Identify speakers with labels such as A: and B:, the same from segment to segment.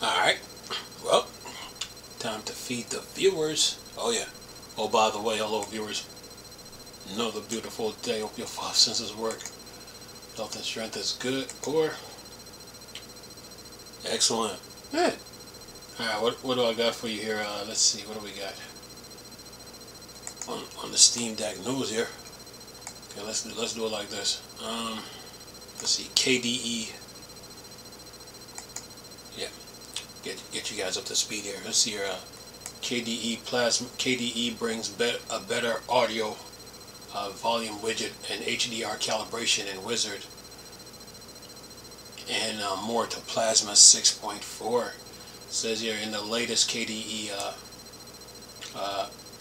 A: Alright, well, time to feed the viewers. Oh yeah. Oh, by the way, hello viewers. Another beautiful day. Hope your five senses work. Health and strength is good. Or excellent. Good. Alright, what do I got for you here? Let's see, what do we got? On the Steam Deck news here. Okay, let's do it like this. Let's see, KDE. Yeah, get you guys up to speed here. Let's see here. KDE Plasma. KDE brings a better audio volume widget and HDR calibration in Wizard, and more to Plasma 6.4. Says here in the latest KDE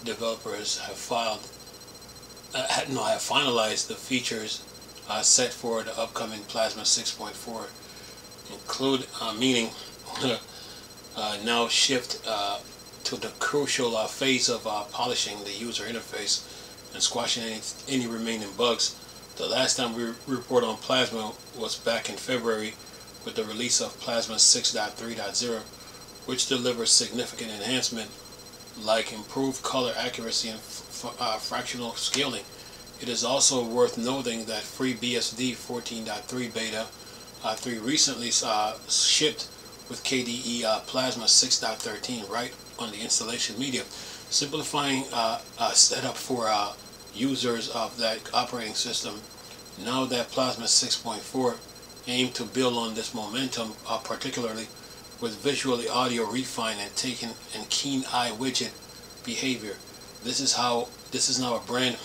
A: developers have have finalized the features set for the upcoming Plasma 6.4, include meaning now shift to the crucial phase of polishing the user interface and squashing any remaining bugs. The last time we reported on Plasma was back in February with the release of Plasma 6.3.0, which delivers significant enhancement like improved color accuracy and fractional scaling. It is also worth noting that FreeBSD 14.3 Beta 3 recently shipped with KDE Plasma 6.13 right on the installation media, simplifying setup for users of that operating system. Now that Plasma 6.4 aim to build on this momentum, particularly with visually audio refine and taking and keen eye widget behavior. This is now a brand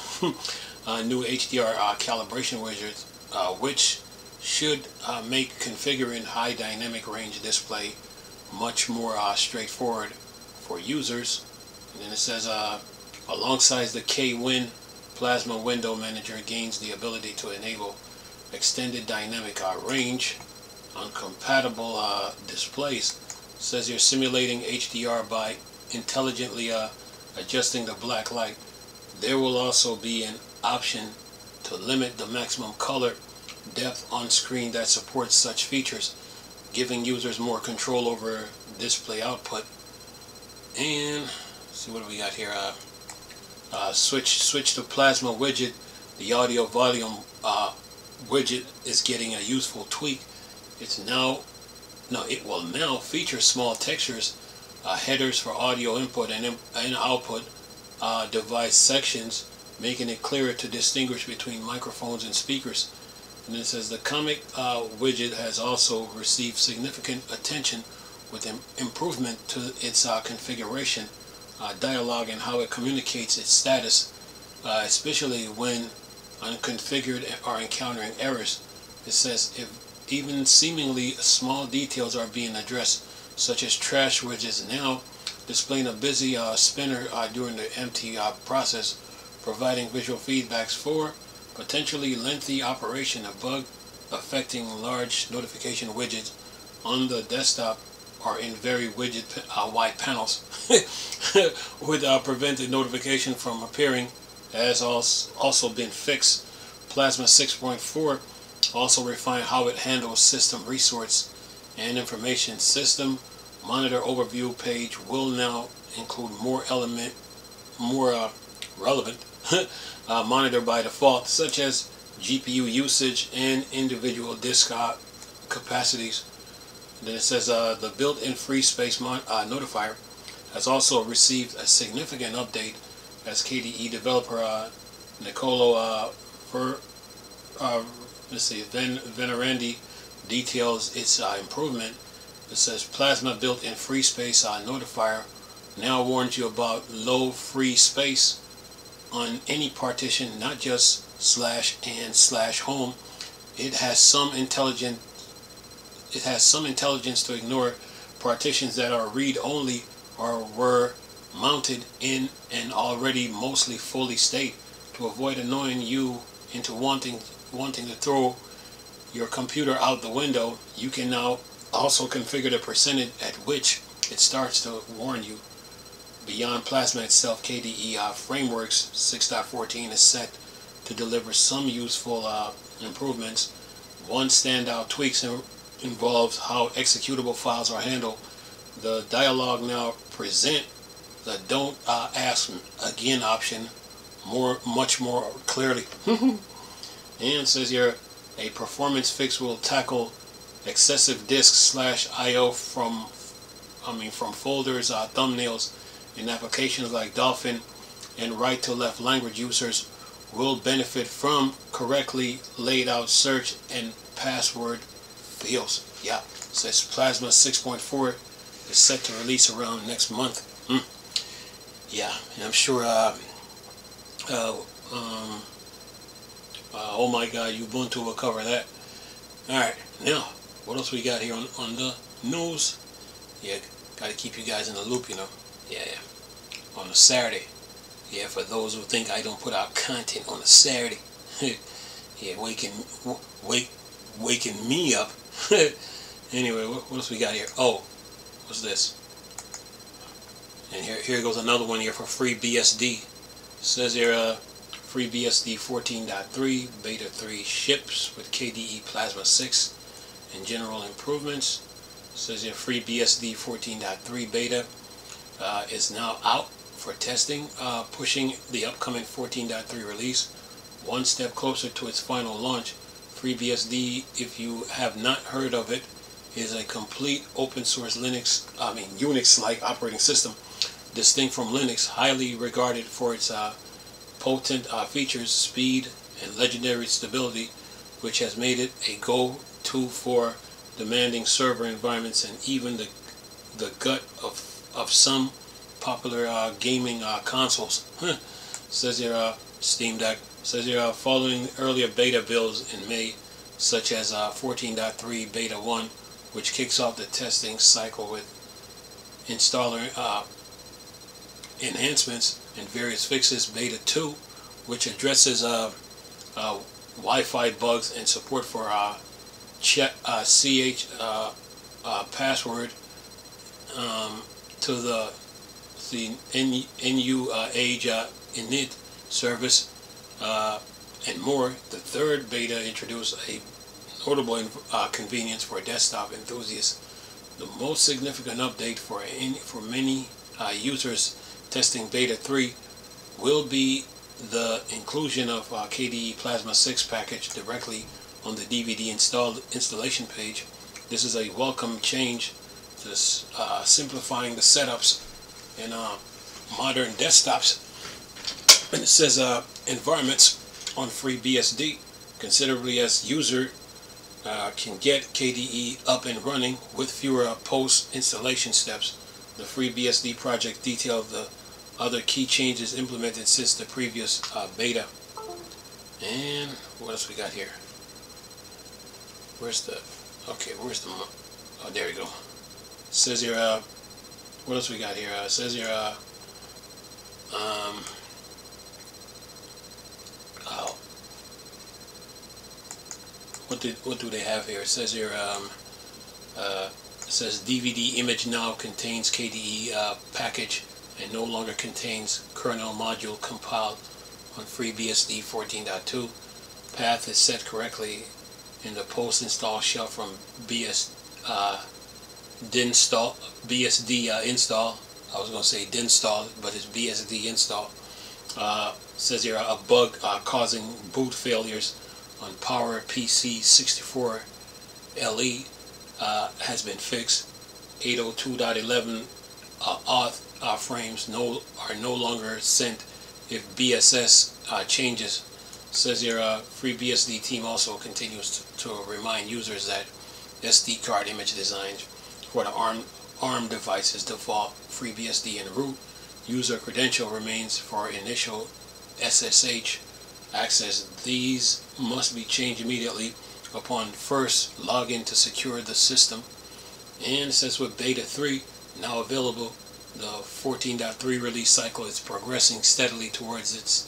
A: new HDR calibration widget, which should make configuring high dynamic range display much more straightforward for users. And then it says alongside the KWin Plasma window manager gains the ability to enable extended dynamic range on compatible displays. It says you're simulating HDR by intelligently adjusting the black light. There will also be an option to limit the maximum color depth on screen that supports such features, giving users more control over display output. And let's see, what do we got here? Switch to Plasma widget. The audio volume widget is getting a useful tweak. It will now feature small textures, headers for audio input and output device sections, making it clearer to distinguish between microphones and speakers. And it says the comic widget has also received significant attention with improvement to its configuration, dialogue, and how it communicates its status, especially when unconfigured or encountering errors. It says if even seemingly small details are being addressed, such as trash widgets now displaying a busy spinner during the empty process, providing visual feedbacks for potentially lengthy operation. A bug affecting large notification widgets on the desktop are in very widget wide panels with prevented notification from appearing has also been fixed. Plasma 6.4 also refined how it handles system resource and information. System monitor overview page will now include more relevant monitor by default, such as GPU usage and individual disk capacities. And then it says the built-in free space notifier has also received a significant update as KDE developer Nicolo Venerandi details its improvement. It says Plasma built-in free space notifier now warns you about low free space on any partition, not just /and/home. It has some intelligence to ignore partitions that are read-only or were mounted in an already mostly fully state. To avoid annoying you into wanting to throw your computer out the window, you can now also configure the percentage at which it starts to warn you. Beyond Plasma itself, KDE Frameworks 6.14 is set to deliver some useful improvements. One standout tweaks involves how executable files are handled The dialog now present the don't ask again option much more clearly. And it says here, a performance fix will tackle excessive disk / IO from folders, thumbnails in applications like Dolphin, and right to left language users will benefit from correctly laid out search and password fields. Yeah, it says Plasma 6.4 is set to release around next month. Yeah, and I'm sure oh my god, Ubuntu will cover that. Alright, now what else we got here on the news? Yeah, gotta keep you guys in the loop, you know. Yeah. On a Saturday. Yeah, for those who think I don't put out content on a Saturday. Yeah, waking me up. Anyway, what else we got here? Oh, what's this? And here goes another one here for FreeBSD. It says here, FreeBSD 14.3 Beta 3 ships with KDE Plasma 6 and general improvements. It says here FreeBSD 14.3 Beta is now out for testing, pushing the upcoming 14.3 release one step closer to its final launch. FreeBSD, if you have not heard of it, is a complete open source Unix-like operating system, distinct from Linux, highly regarded for its potent features, speed, and legendary stability, which has made it a go-to for demanding server environments and even the gut of some popular gaming consoles. Says here Steam Deck. Says here following earlier beta builds in May, such as 14.3 Beta 1, which kicks off the testing cycle with installer enhancements and various fixes. Beta 2, which addresses Wi-Fi bugs and support for CH password to the NU Age init service, and more. The third beta introduced a notable convenience for desktop enthusiasts. The most significant update for many users testing Beta 3 will be the inclusion of KDE Plasma 6 package directly on the DVD installation page. This is a welcome change to simplifying the setups in modern desktops. And it says environments on FreeBSD considerably as user can get KDE up and running with fewer post-installation steps. The FreeBSD project detailed the other key changes implemented since the previous beta. And what else we got here? Where's the oh, there we go. It says here what else we got here? It says here what do they have here? It says here it says DVD image now contains KDE package and no longer contains kernel module compiled on FreeBSD 14.2. Path is set correctly in the post-install shell from BSD install. I was going to say dinstall, but it's BSD install. Says here a bug causing boot failures on PowerPC 64 LE has been fixed. 802.11 auth frames are no longer sent if BSS changes. Says here FreeBSD team also continues to remind users that SD card image designs for the ARM devices default FreeBSD and root. User credential remains for initial SSH access. These must be changed immediately upon first login to secure the system. And it says with Beta 3 now available, the 14.3 release cycle is progressing steadily towards its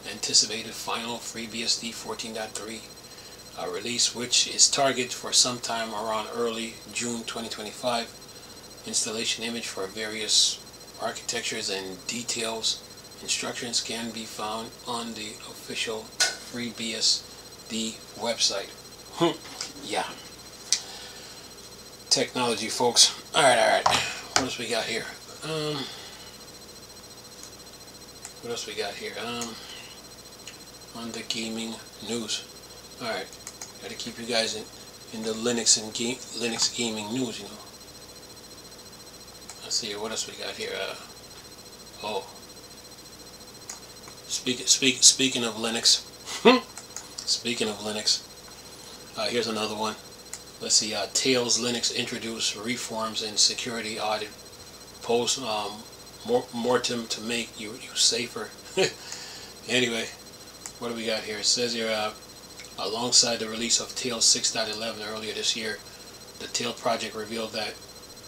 A: anticipated final FreeBSD 14.3 release, which is targeted for sometime around early June 2025. Installation image for various architectures and details instructions can be found on the official FreeBSD website. Yeah. Technology, folks. Alright. What else we got here? What else we got here? On the gaming news. Alright, gotta keep you guys in the Linux and Linux gaming news, you know. Let's see here, what else we got here? Oh, speaking of Linux, speaking of Linux, here's another one. Let's see, Tails Linux introduced reforms in security audit post mortem to make you safer. Anyway, what do we got here? It says here, alongside the release of Tails 6.11 earlier this year, the Tails project revealed that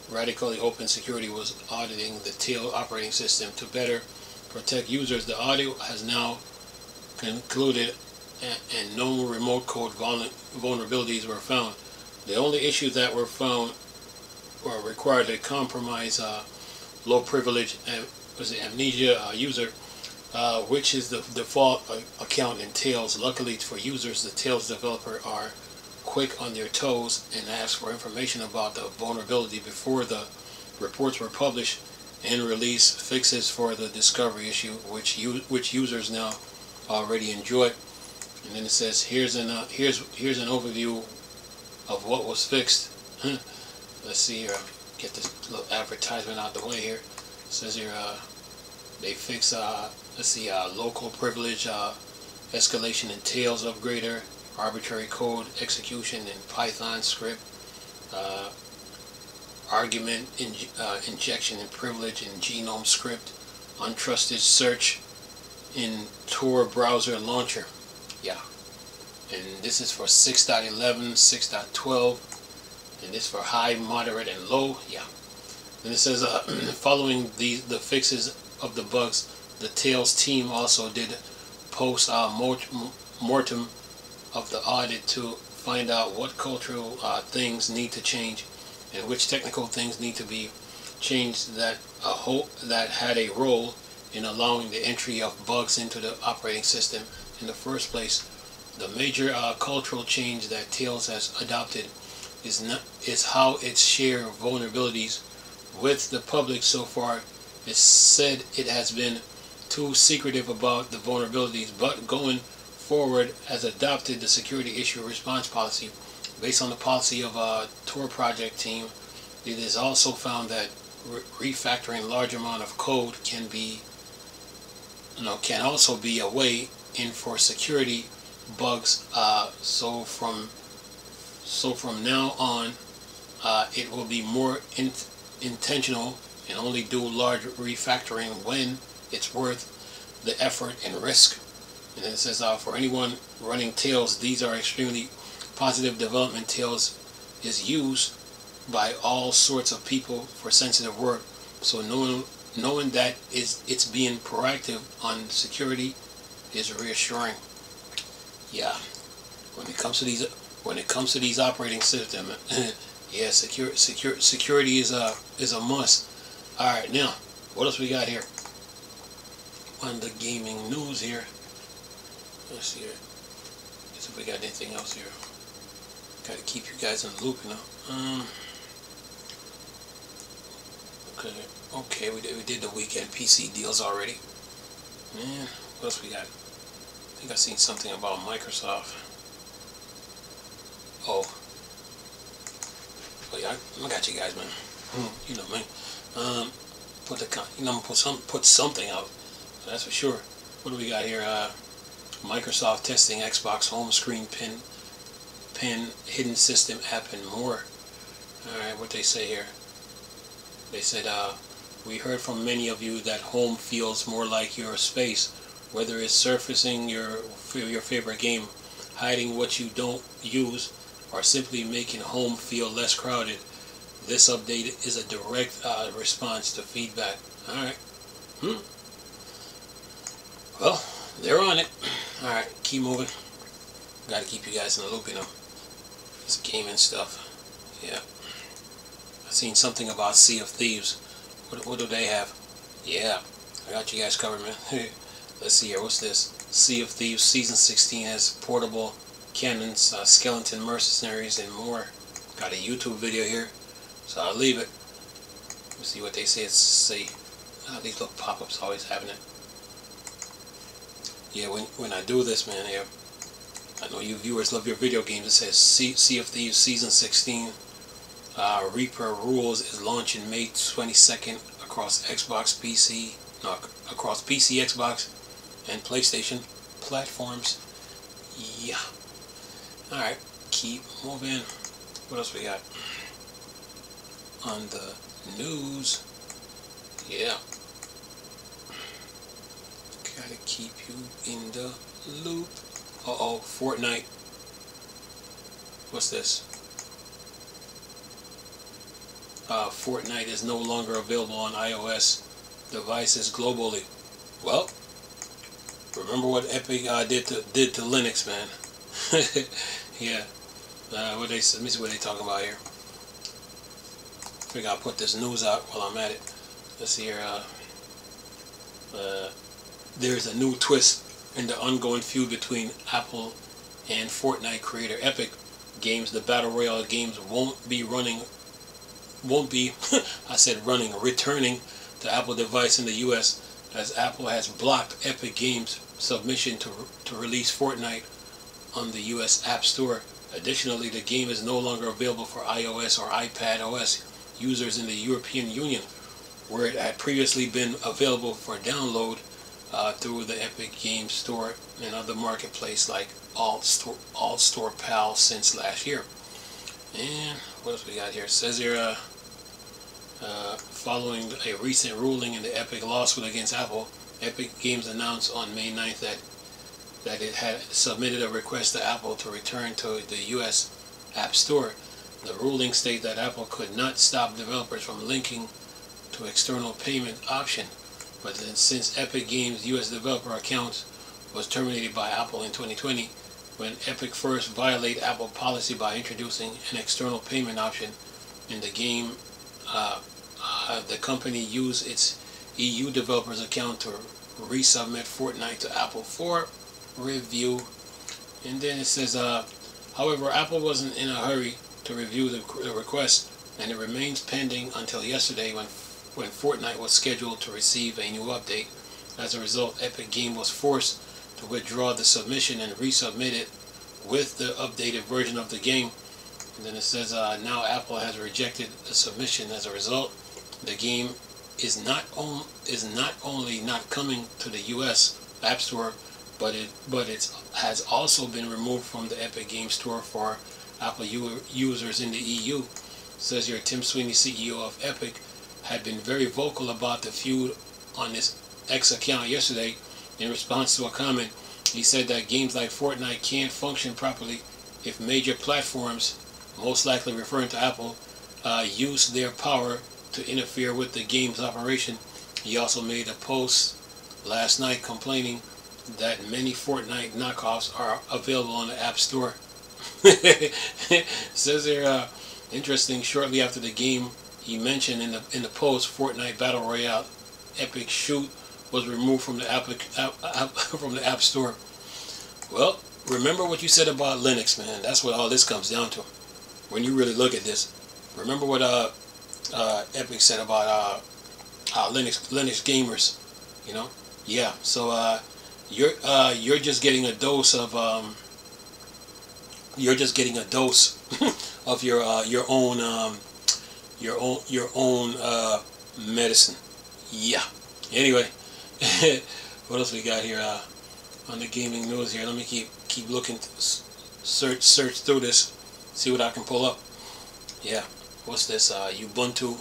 A: Radically Open Security was auditing the Tails operating system to better protect users. The audit has now concluded and no remote code vulnerabilities were found. The only issues that were found or required to compromise low privilege amnesia user, which is the default account in Tails. Luckily for users, the Tails developer are quick on their toes and ask for information about the vulnerability before the reports were published and release fixes for the discovery issue, which users now already enjoy. And then it says here's an overview of what was fixed. Let's see here. Get this little advertisement out the way here. It says here they fix let's see, local privilege escalation in Tails upgrader, arbitrary code execution in Python script, argument injection in privilege in Genome script, untrusted search in Tor browser launcher. Yeah. And this is for 6.11, 6.12, and this for high, moderate, and low. Yeah. And it says following the fixes of the bugs, the Tails team also did post mortem of the audit to find out what cultural things need to change and which technical things need to be changed that had a role in allowing the entry of bugs into the operating system in the first place. The major cultural change that Tails has adopted is how it shares vulnerabilities with the public. So far, it's said it has been too secretive about the vulnerabilities, but going forward has adopted the security issue response policy. Based on the policy of Tor project team, it is also found that refactoring large amount of code can also be a way in for security bugs. So from now on, it will be more intentional and only do large refactoring when it's worth the effort and risk. And then it says for anyone running Tails, these are extremely positive development. Tails is used by all sorts of people for sensitive work, so knowing that it's being proactive on security is reassuring. Yeah, when it comes to these operating systems, yeah, security is a must. All right, now what else we got here on the gaming news here? Let's see here. See if we got anything else here. Got to keep you guys in the loop, you know. Okay, we did the weekend PC deals already. Man, what else we got? I think I seen something about Microsoft. Oh yeah, I got you guys, man. You know me. Put something out. That's for sure. What do we got here? Microsoft testing Xbox home screen pin hidden system app and more. Alright, what they say here? They said, we heard from many of you that home feels more like your space, whether it's surfacing your favorite game, hiding what you don't use, or simply making home feel less crowded. This update is a direct response to feedback. Alright. Well, they're on it. Alright, keep moving. Gotta keep you guys in the loop, you know. This gaming stuff. Yeah. I seen something about Sea of Thieves. What do they have? Yeah, I got you guys covered, man. Let's see here. What's this? Sea of Thieves Season 16 has portable cannons, skeleton mercenaries, and more. Got a YouTube video here, so I'll leave it. Let's see what they say. These little pop-ups always happening. Yeah, when I do this, man, yeah, I know you viewers love your video games. It says Sea of Thieves Season 16 Reaper Rules is launching May 22nd across across PC, Xbox, and PlayStation platforms. Yeah. Alright, keep moving. What else we got on the news? Yeah. Gotta keep you in the loop. Uh-oh, Fortnite. What's this? Fortnite is no longer available on iOS devices globally. Well, remember what Epic did to Linux, man. Yeah. Let me see what they talking about here. I think I'll put this news out while I'm at it. Let's see here. There's a new twist in the ongoing feud between Apple and Fortnite creator Epic Games. The Battle Royale games returning to Apple device in the US, as Apple has blocked Epic Games' submission to release Fortnite on the US App Store. Additionally, the game is no longer available for iOS or iPad OS users in the European Union, where it had previously been available for download through the Epic Games Store and other marketplace like AllStore Pal since last year. And what else we got here? It says here, following a recent ruling in the Epic lawsuit against Apple, Epic Games announced on May 9th that it had submitted a request to Apple to return to the US App Store. The ruling states that Apple could not stop developers from linking to external payment option, but then since Epic Games' US developer account was terminated by Apple in 2020, when Epic first violated Apple policy by introducing an external payment option in the game, the company used its EU developers account to resubmit Fortnite to Apple for review. And then it says, however, Apple wasn't in a hurry to review the request, and it remains pending until yesterday when Fortnite was scheduled to receive a new update. As a result, Epic Games was forced to withdraw the submission and resubmit it with the updated version of the game. And then it says, now Apple has rejected the submission. As a result, the game is not only not coming to the US App Store, but it has also been removed from the Epic Games Store for Apple users in the EU. It says here, Tim Sweeney, CEO of Epic, had been very vocal about the feud on his X account yesterday. In response to a comment, he said that games like Fortnite can't function properly if major platforms, most likely referring to Apple, use their power to interfere with the game's operation. He also made a post last night complaining that many Fortnite knockoffs are available on the App Store. Says here, interesting, shortly after the game, he mentioned in the post, Fortnite Battle Royale Epic Shoot was removed from the App Store. Well, remember what you said about Linux, man. That's what all this comes down to. When you really look at this, remember what Epic said about Linux gamers. You know, yeah. So you're just getting a dose of of your own medicine. Yeah. Anyway, what else we got here on the gaming news here? Let me keep looking, search through this, see what I can pull up. Yeah. What's this? Ubuntu.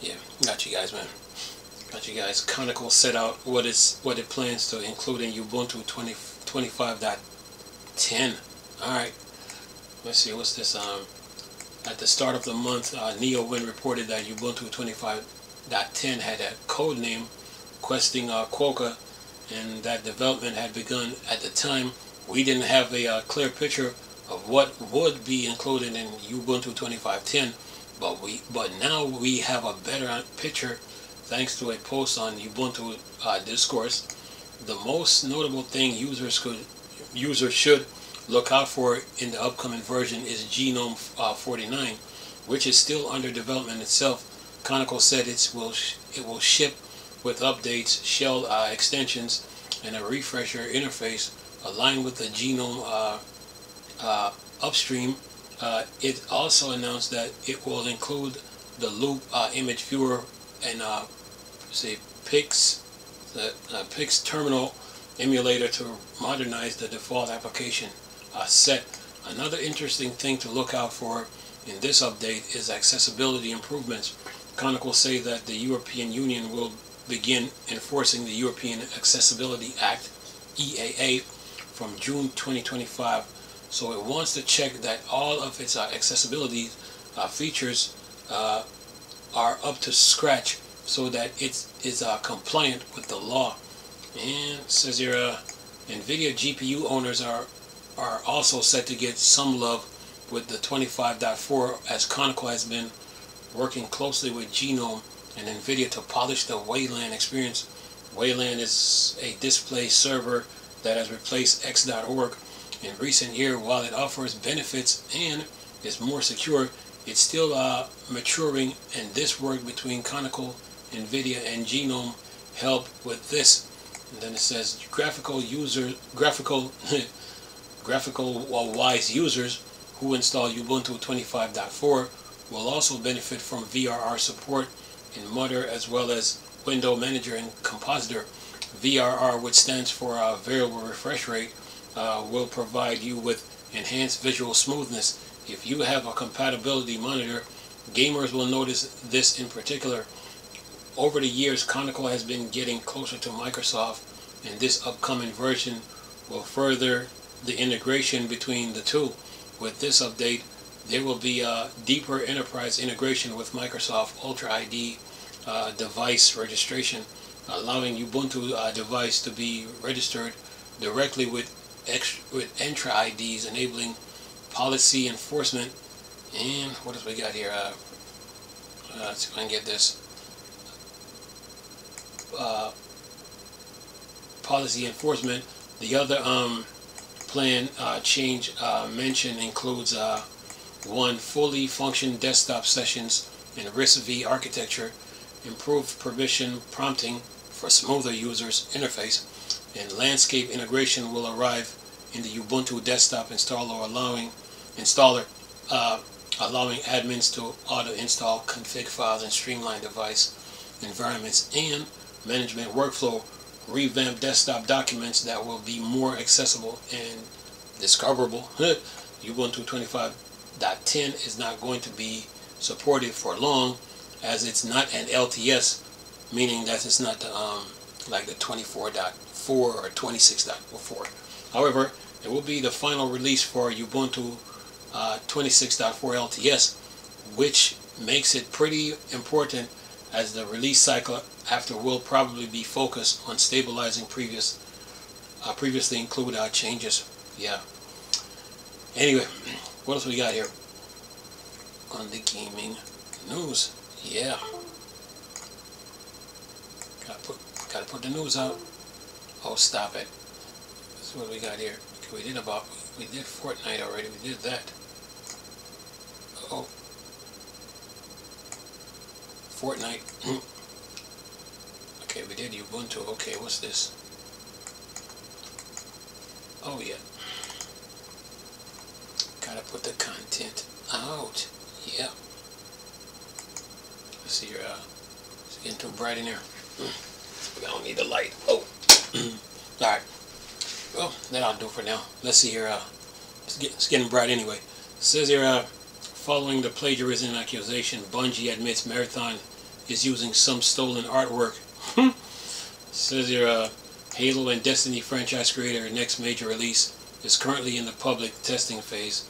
A: Yeah. Got you guys, man. Got you guys. Canonical set out what it plans to include in Ubuntu 25.10. All right. Let's see, what's this? At the start of the month, NeoWin reported that Ubuntu 25.10 had a code name questing Quokka, and that development had begun. At the time, we didn't have a clear picture of what would be included in Ubuntu 25.10, but now we have a better picture thanks to a post on Ubuntu Discourse. The most notable thing users should look out for in the upcoming version is Genome 49, which is still under development itself. Conoco said it will ship with updates, shell extensions, and a refresher interface aligned with the Genome upstream. It also announced that it will include the Loop image viewer and PIX terminal emulator to modernize the default application set. Another interesting thing to look out for in this update is accessibility improvements. Conoco say that the European Union will begin enforcing the European Accessibility Act, EAA, from June 2025. So it wants to check that all of its accessibility features are up to scratch so that it is compliant with the law. And it says here, NVIDIA GPU owners are also set to get some love with the 25.4, as Conoco has been working closely with Genome and NVIDIA to polish the Wayland experience. Wayland is a display server that has replaced X.org in recent years. While it offers benefits and is more secure, it's still maturing, and this work between Conoco, NVIDIA, and Genome help with this. And then it says graphical wise users who install Ubuntu 25.4 will also benefit from VRR support in Mutter as well as Window Manager and Compositor. VRR, which stands for Variable Refresh Rate, will provide you with enhanced visual smoothness. If you have a compatibility monitor, gamers will notice this in particular. Over the years, Conoco has been getting closer to Microsoft, and this upcoming version will further the integration between the two. With this update, there will be a deeper enterprise integration with Microsoft Ultra ID device registration, allowing Ubuntu device to be registered directly with Entra IDs, enabling policy enforcement. And what else we got here? Let's see if I can get this. Policy enforcement. The other plan change mentioned includes one, fully function desktop sessions in RISC-V architecture, improved permission prompting for smoother users interface, and landscape integration will arrive in the Ubuntu desktop installer, allowing admins to auto install config files and streamline device environments, and management workflow, revamp desktop documents that will be more accessible and discoverable. Ubuntu 25.10 is not going to be supported for long, as it's not an LTS, meaning that it's not the like the 24.4 or 26.4. However, it will be the final release for Ubuntu 26.4 LTS, which makes it pretty important, as the release cycle after will probably be focused on stabilizing previously included changes. Yeah. Anyway, what else we got here on the gaming news? Yeah. Gotta put the news out. Oh, stop it. That's what we got here. Okay, we did Fortnite already. We did that. Oh. Fortnite. Okay, we did Ubuntu. Okay, what's this? Oh yeah. Gotta put the content out. Yeah. Let's see here. It's getting too bright in here. I don't need the light. Oh. Alright. Well, that'll do for now. Let's see here. It's getting bright anyway. It says here, following the plagiarism accusation, Bungie admits Marathon is using some stolen artwork. Says here, Halo and Destiny franchise creator next major release is currently in the public testing phase,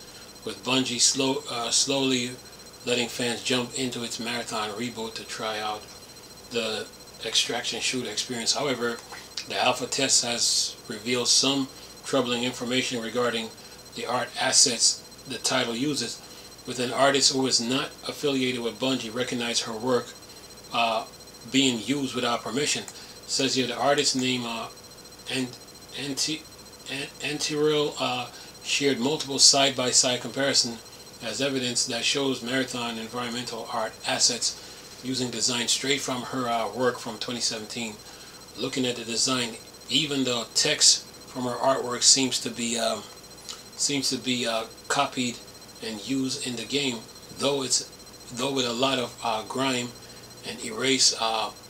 A: with Bungie slowly letting fans jump into its Marathon reboot to try out the extraction shooter experience. However, the alpha test has revealed some troubling information regarding the art assets the title uses, with an artist who is not affiliated with Bungie recognized her work being used without permission. It says here the artist's name Antiril shared multiple side-by-side comparison as evidence that shows Marathon environmental art assets using design straight from her work from 2017. Looking at the design, even the text from her artwork seems to be copied and used in the game, though with a lot of grime and erase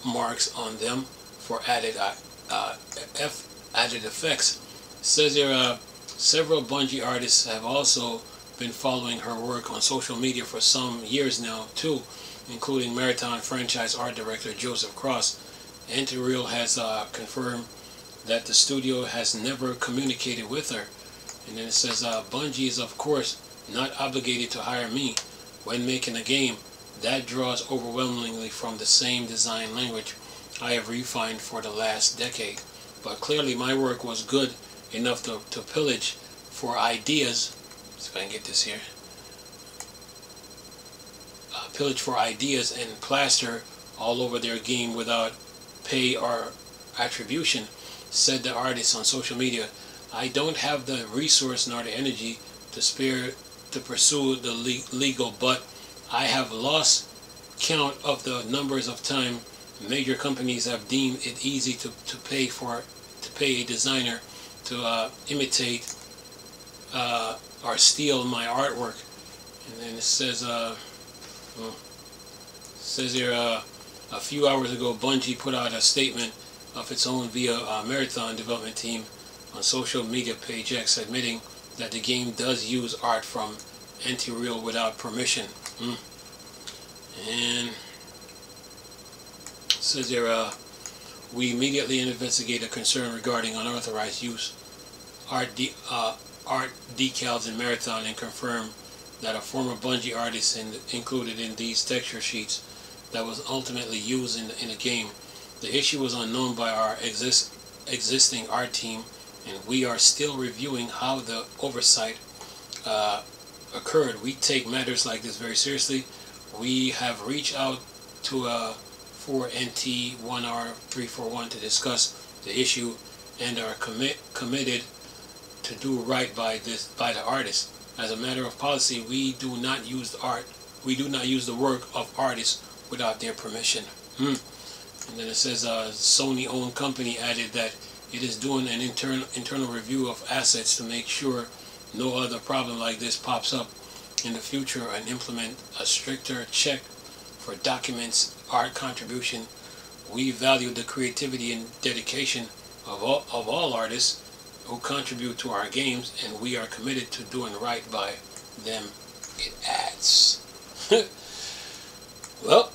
A: marks on them for added effects. It says here several Bungie artists have also been following her work on social media for some years now too, including Marathon franchise art director Joseph Cross. Anti-Real has confirmed that the studio has never communicated with her. And then it says Bungie is of course not obligated to hire me when making a game that draws overwhelmingly from the same design language I have refined for the last decade. But clearly my work was good enough to pillage for ideas. Let's see if I can get this here. Pillage for ideas and plaster all over their game without pay or attribution, said the artist on social media. I don't have the resource nor the energy to spare to pursue the legal, but I have lost count of the numbers of time major companies have deemed it easy to pay a designer to imitate or steal my artwork. And then it says here a few hours ago Bungie put out a statement of its own via Marathon development team on social media page X, admitting that the game does use art from Anti-Real without permission. And it says here we immediately investigate a concern regarding unauthorized use art decals in Marathon and confirm that a former Bungie artist included in these texture sheets that was ultimately used in the game. The issue was unknown by our existing art team, and we are still reviewing how the oversight occurred. We take matters like this very seriously. We have reached out to 4NT1R341 to discuss the issue and are committed to do right by the artist. As a matter of policy, we do not use the work of artists without their permission. And then it says Sony-owned company added that it is doing an internal review of assets to make sure no other problem like this pops up in the future and implement a stricter check for documents art contribution. We value the creativity and dedication of all artists who contribute to our games, and we are committed to doing right by them, it adds. Well,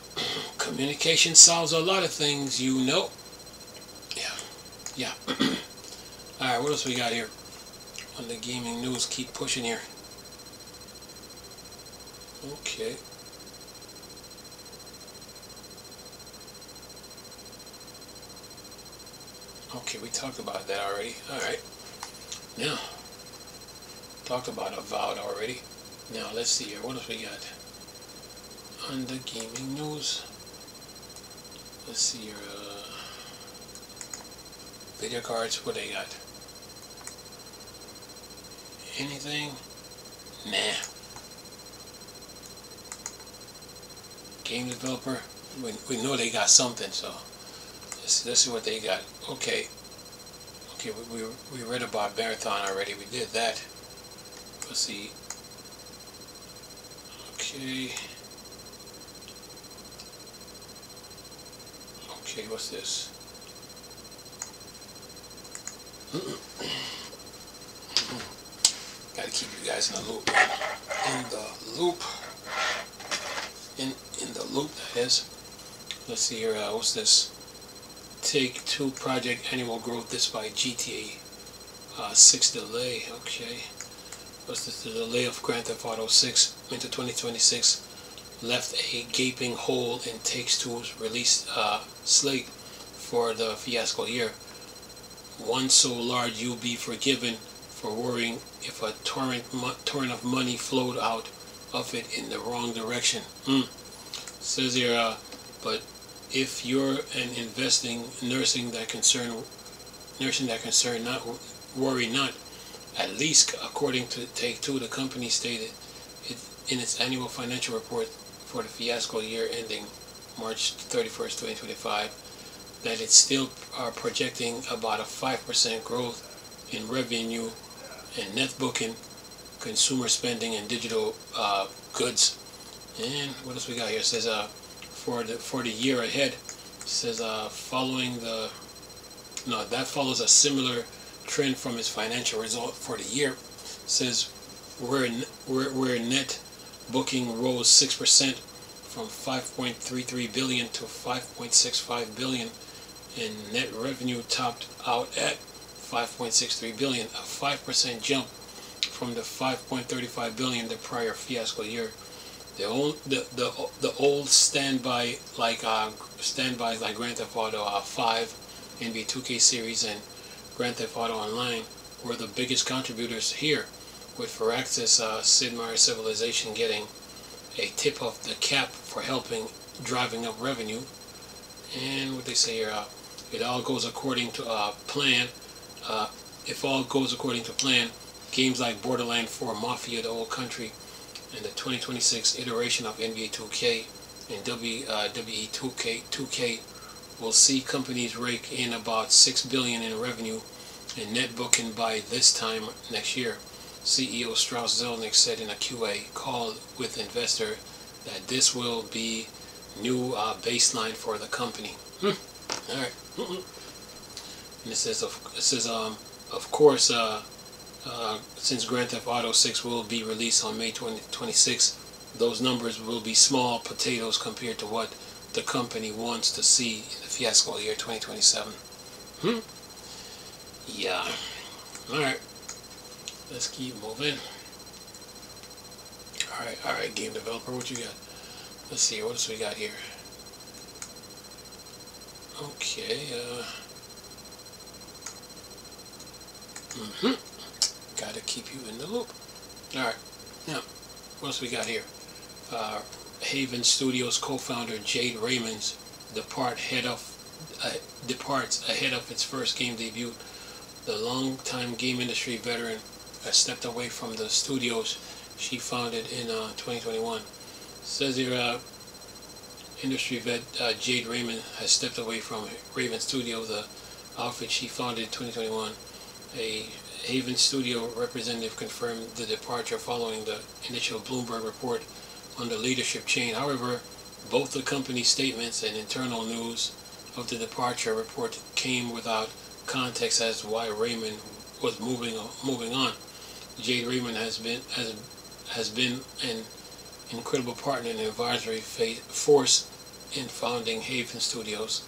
A: communication solves a lot of things, you know. Yeah. Alright, what else we got here on the gaming news? Keep pushing here. Okay. Okay, we talked about that already. Alright. Now, talked about Avowed already. Now, let's see here. What else we got on the gaming news? Let's see here. Video cards. What they got? Anything? Nah. Game developer. We know they got something, so let's see what they got. Okay, we read about Marathon already. We did that. Let's see. Okay, what's this? Gotta keep you guys in the loop. In the loop, that is. Let's see here. What's this? Take-Two project annual growth despite GTA 6 delay. Okay. What's this? The delay of Grand Theft Auto 6 into 2026 left a gaping hole in Take-Two's release slate for the fiasco year. One so large you'll be forgiven for worrying if a torrent of money flowed out of it in the wrong direction. Says here, but if you're an investing nursing that concern, not worry not. At least according to Take-Two, the company stated in its annual financial report for the fiasco year ending March 31st, 2025, that it's still projecting about a 5% growth in revenue and net booking, consumer spending, and digital goods. And what else we got here? It says for the year ahead, it says that follows a similar trend from its financial result for the year. It says where net booking rose 6% from 5.33 billion to 5.65 billion, and net revenue topped out at 5.63 billion, a 5% jump from the 5.35 billion the prior fiasco year. The old standbys like Grand Theft Auto 5, NBA 2K series, and Grand Theft Auto Online were the biggest contributors here, with Firaxis Sid Meier's Civilization getting a tip of the cap for helping driving up revenue. And what they say here, it all goes according to plan. If all goes according to plan, games like Borderlands 4 Mafia: The Old Country and the 2026 iteration of NBA 2K and WWE 2K will see companies rake in about $6 billion in revenue and net booking by this time next year. CEO Strauss Zelnick said in a QA call with investor that this will be new baseline for the company. All right. And it says, of course, since Grand Theft Auto 6 will be released on May 2026, those numbers will be small potatoes compared to what the company wants to see in the fiasco year 2027. Yeah. Alright. Let's keep moving. Alright, game developer, what you got? Let's see, what else we got here? Okay, gotta keep you in the loop. Alright, now, what else we got here? Haven Studios co-founder Jade Raymond departs ahead of its first game debut. The longtime game industry veteran has stepped away from the studios she founded in 2021. Says here, industry vet Jade Raymond has stepped away from Raven Studio, the outfit she founded in 2021. A Haven Studio representative confirmed the departure following the initial Bloomberg report on the leadership chain. However, both the company's statements and internal news of the departure report came without context as to why Raymond was moving on. Jade Raymond has been an incredible partner and advisory force in founding Haven Studios.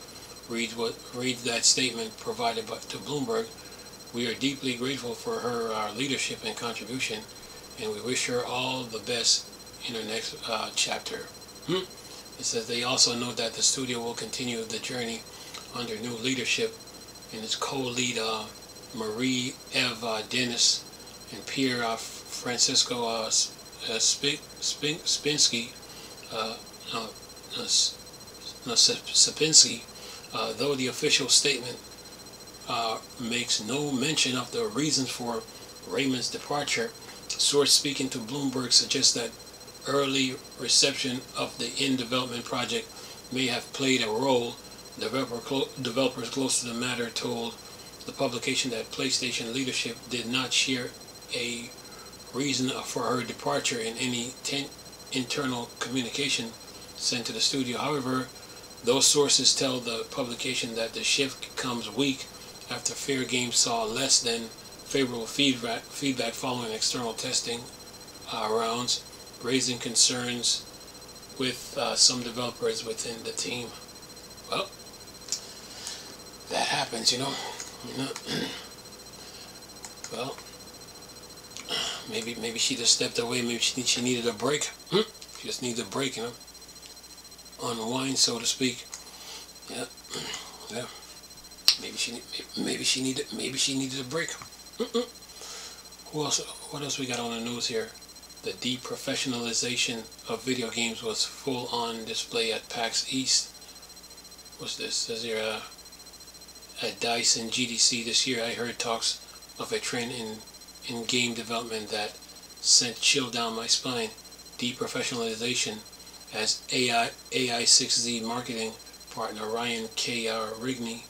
A: Reads that statement provided to Bloomberg. We are deeply grateful for her leadership and contribution, and we wish her all the best in her next chapter. It says they also note that the studio will continue the journey under new leadership, and its co-lead Marie-Eve Dennis and Pierre Francisco Sapinski, though the official statement makes no mention of the reasons for Raymond's departure. Source speaking to Bloomberg suggests that early reception of the in-development project may have played a role. Developers close to the matter told the publication that PlayStation leadership did not share a reason for her departure in any internal communication sent to the studio. However, those sources tell the publication that the shift comes week after Fair Games saw less than favorable feedback following external testing rounds, raising concerns with some developers within the team. Well, that happens, you know. Well, maybe she just stepped away. Maybe she needed a break. She just needs a break, you know. Unwind, so to speak. Yeah. Maybe she needed a break. What else we got on the news here? The deprofessionalization of video games was full on display at PAX East. What's this? Says here at DICE and GDC this year, I heard talks of a trend in in game development that sent chill down my spine. Deprofessionalization, as AI6Z marketing partner Ryan K.R. Rigney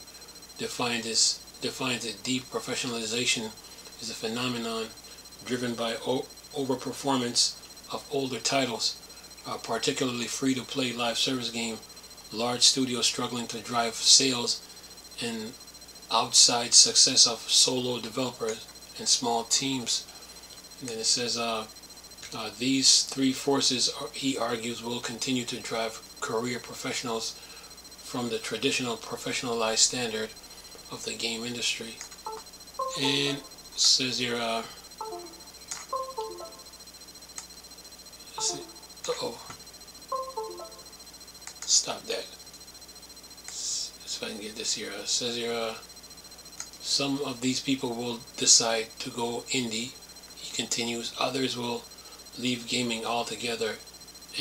A: defines it. Deprofessionalization is a phenomenon driven by overperformance of older titles, particularly free-to-play live service game, large studios struggling to drive sales, and outside success of solo developers and small teams. And then it says, these three forces, he argues, will continue to drive career professionals from the traditional professionalized standard of the game industry. And it says here, let's see, stop that. If I can get this here, it says here, some of these people will decide to go indie, he continues, others will leave gaming altogether,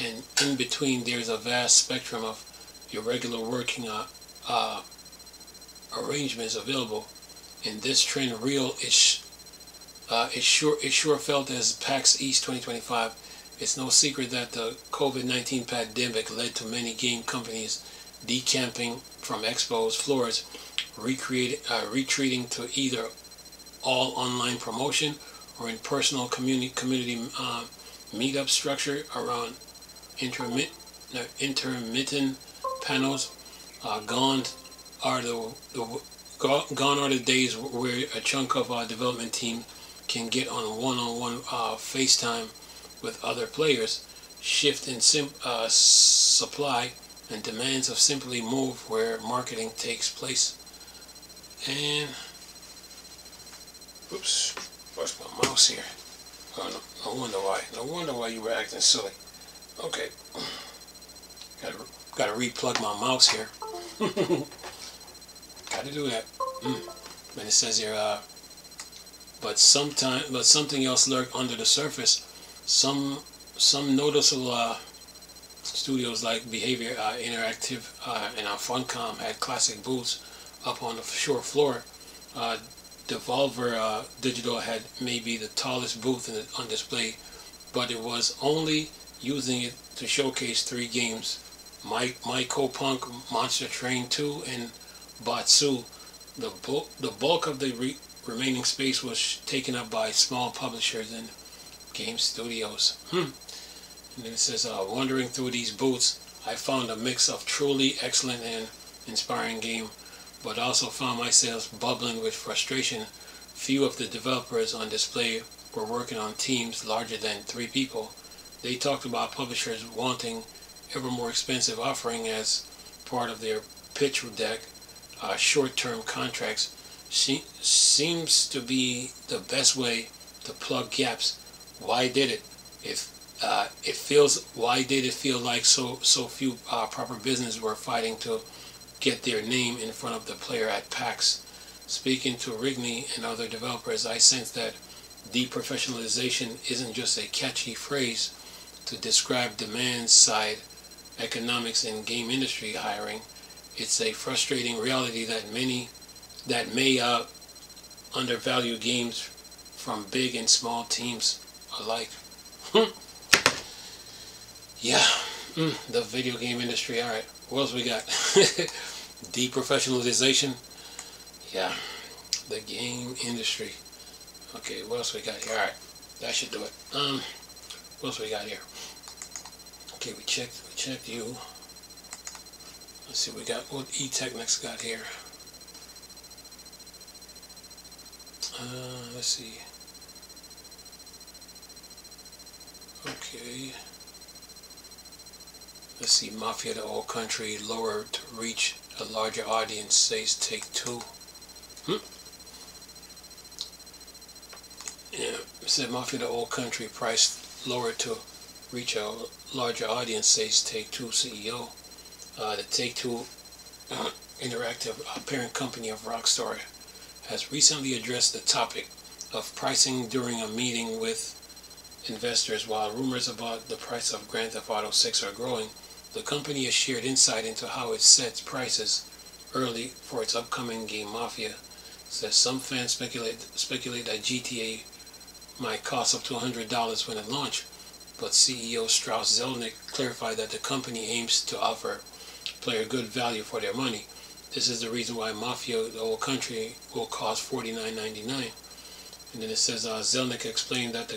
A: and in between there's a vast spectrum of irregular working arrangements available. In this trend it sure felt as PAX East 2025. It's no secret that the COVID-19 pandemic led to many game companies decamping from expos floors, retreating to either all online promotion or in personal community meetup structure around intermittent panels. Gone are the days where a chunk of our development team can get on one-on-one FaceTime with other players. Shift in supply and demands of simply move where marketing takes place. And oops, where's my mouse here? Oh, no wonder why. No wonder why you were acting silly. Okay, gotta replug my mouse here. Gotta do that. And it says here, but something else lurked under the surface. Some noticeable studios like Behavior Interactive and Funcom had classic booths up on the shore floor. Devolver Digital had maybe the tallest booth on display, but it was only using it to showcase 3 games: Myco-Punk, Monster Train 2, and Batsu. The bulk of the remaining space was taken up by small publishers and game studios. And then it says, wandering through these booths, I found a mix of truly excellent and inspiring game, but also found myself bubbling with frustration. Few of the developers on display were working on teams larger than 3 people. They talked about publishers wanting ever more expensive offering as part of their pitch deck. Short-term contracts seems to be the best way to plug gaps. Why did it? Why did it feel like so few proper businesses were fighting to get their name in front of the player at PAX? Speaking to Rigney and other developers, I sense that deprofessionalization isn't just a catchy phrase to describe demand-side economics in game industry hiring. It's a frustrating reality that may undervalue games from big and small teams alike. Yeah, the video game industry. All right, what else we got? Deprofessionalization. Yeah, the game industry. Okay, what else we got here? All right, that should do it. What else we got here? Okay, we checked you. Let's see, we got what eTechnics got here. Let's see. Okay. Let's see, Mafia the Old Country lower to reach a larger audience, says Take-Two. Yeah, it said Mafia the Old Country price lower to reach a larger audience, says Take-Two CEO. The Take-Two Interactive, parent company of Rockstar, has recently addressed the topic of pricing during a meeting with investors. While rumors about the price of Grand Theft Auto 6 are growing, the company has shared insight into how it sets prices early for its upcoming game Mafia. It says some fans speculate that GTA might cost up to $100 when it launched, but CEO Strauss Zelnick clarified that the company aims to offer player good value for their money. This is the reason why Mafia: The Whole Country will cost $49.99. And then it says Zelnick explained that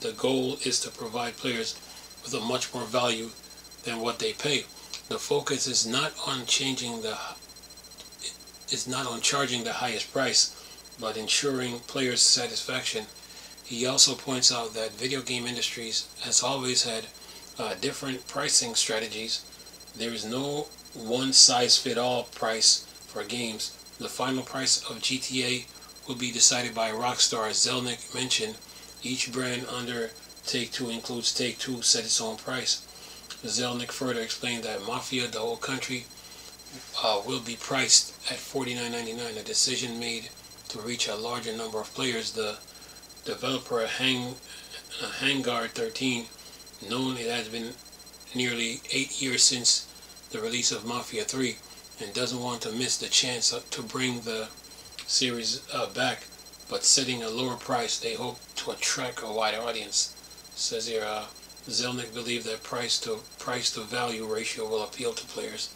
A: the goal is to provide players with a much more value than what they pay. The focus is not on charging the highest price, but ensuring players' satisfaction. He also points out that video game industries has always had different pricing strategies. There is no one-size-fits-all price for games. The final price of GTA will be decided by Rockstar. As Zelnick mentioned, each brand under Take-Two includes Take-Two set its own price. Zelnick further explained that Mafia: The Whole Country will be priced at $49.99, a decision made to reach a larger number of players. The developer Hangar 13, known it has been nearly 8 years since the release of Mafia 3, and doesn't want to miss the chance to bring the series back, but setting a lower price, they hope to attract a wider audience. It says here, Zelnick believes that price to value ratio will appeal to players,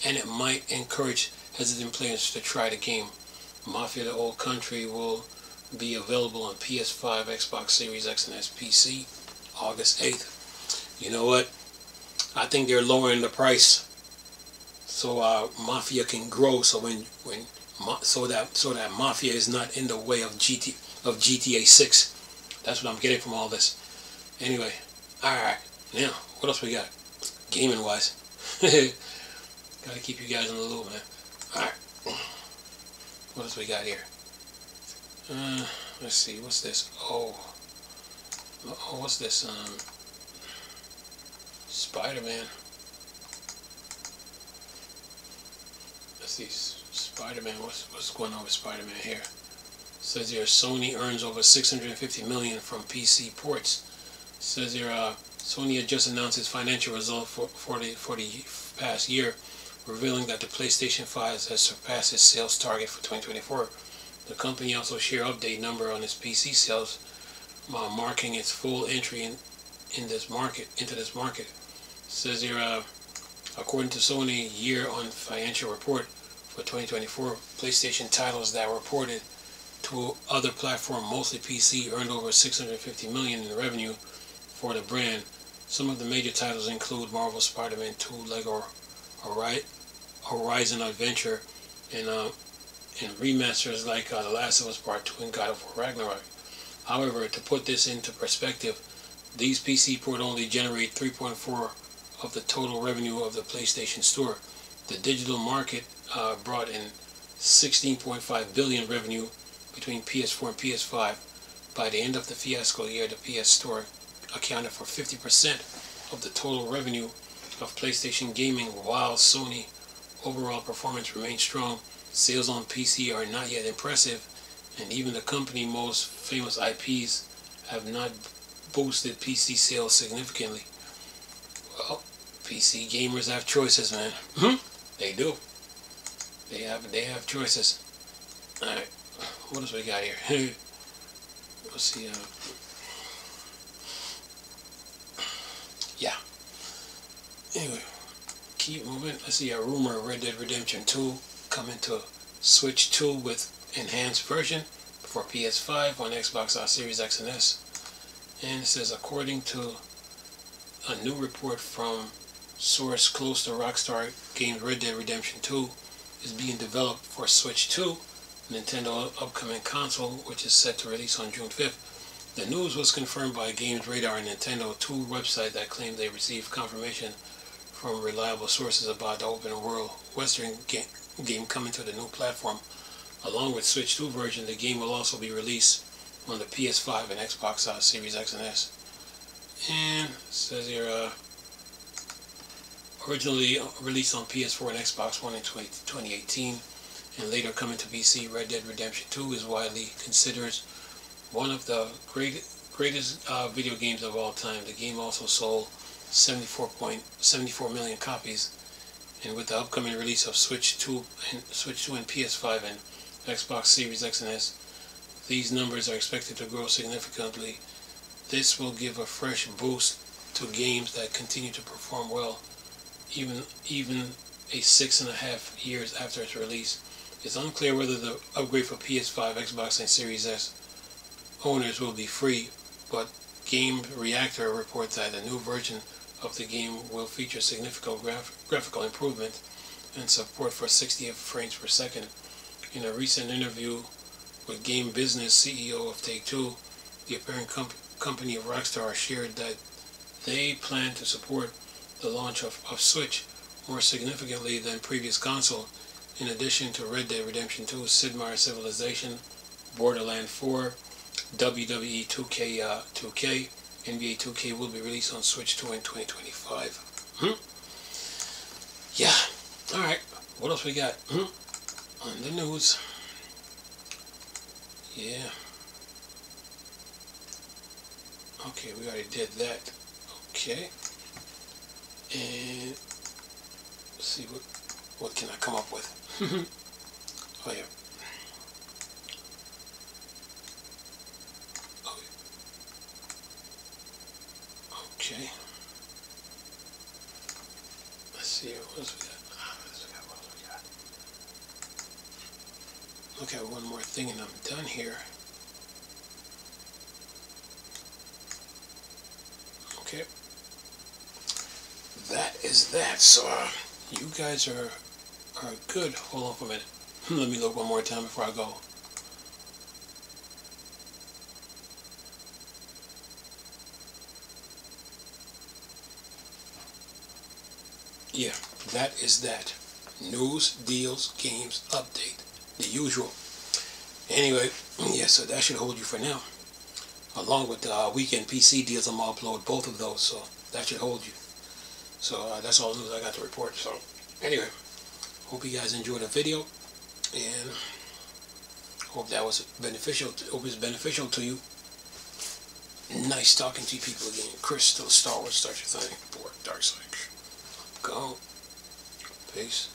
A: and it might encourage hesitant players to try the game. Mafia: The Whole Country will be available on PS5, Xbox Series X and S, PC, August 8th. You know what? I think they're lowering the price so Mafia can grow. So so that Mafia is not in the way of GTA 6. That's what I'm getting from all this. Anyway, alright, now, what else we got? Gaming wise. Gotta keep you guys in the loop, man. Alright. What else we got here? Let's see, what's this? Oh, what's this? Spider-Man. Let's see, Spider-Man, what's going on with Spider-Man here? It says here, Sony earns over $650 million from PC ports. It says here, Sony had just announced its financial results for the past year, revealing that the PlayStation 5 has surpassed its sales target for 2024. The company also shared update number on its PC sales, marking its full entry into this market. It says here, according to Sony year-on financial report for 2024, PlayStation titles that were reported to other platforms, mostly PC, earned over $650 million in revenue for the brand. Some of the major titles include Marvel Spider-Man 2, Lego Horizon Adventure, and remasters like The Last of Us Part 2 and God of War Ragnarok. However, to put this into perspective, these PC ports only generate 3.4% of the total revenue of the PlayStation Store. The digital market brought in $16.5 billion revenue between PS4 and PS5. By the end of the fiscal year, the PS Store accounted for 50% of the total revenue of PlayStation gaming, while Sony overall performance remains strong. Sales on PC are not yet impressive, and even the company's most famous IPs have not boosted PC sales significantly. Well, PC gamers have choices, man. They do. They have choices. Alright, what else we got here? Let's see. Yeah. Anyway, keep moving. Let's see. A rumor: Red Dead Redemption 2 coming to Switch 2 with enhanced version for PS5 on Xbox Series X and S. And it says, according to a new report from source close to Rockstar Games, Red Dead Redemption 2 is being developed for Switch 2, Nintendo upcoming console, which is set to release on June 5th. The news was confirmed by Games Radar and Nintendo 2 website that claimed they received confirmation from reliable sources about the open world Western game coming to the new platform. Along with Switch 2 version, the game will also be released on the PS5 and Xbox Series X and S. And it says here, originally released on PS4 and Xbox One in 2018, and later coming to PC, Red Dead Redemption 2 is widely considered one of the greatest video games of all time. The game also sold 74 million copies, and with the upcoming release of Switch 2 and PS5 and Xbox Series X and S, these numbers are expected to grow significantly. This will give a fresh boost to games that continue to perform well, even a 6.5 years after its release. It's unclear whether the upgrade for PS5, Xbox, and Series S owners will be free, but Game Reactor reports that a new version of the game will feature significant graphical improvement and support for 60 frames per second. In a recent interview with Game Business CEO of Take-Two, the apparent company of Rockstar shared that they plan to support the launch of Switch more significantly than previous console. In addition to Red Dead Redemption 2, Sid Meier's Civilization, Borderlands 4, WWE 2K, NBA 2K will be released on Switch 2 in 2025. Yeah. Alright. What else we got? On the news. Yeah. Okay, we already did that. Okay. And let's see what can I come up with. Oh yeah. Okay. Let's see what else we got. Okay, one more thing and I'm done here. Okay. That is that. So you guys are good. Hold on for a minute. Let me look one more time before I go. Yeah, that is that. News, deals, games, update. The usual. Anyway, yeah, so that should hold you for now. Along with the weekend PC deals, I'm going to upload both of those, so that should hold you. So that's all the news I got to report. So anyway, hope you guys enjoyed the video, and hope that was beneficial. Hope it's beneficial to you. Nice talking to you people again. Crystal, Star Wars, start your thing. Board, Dark Side. Go. Peace.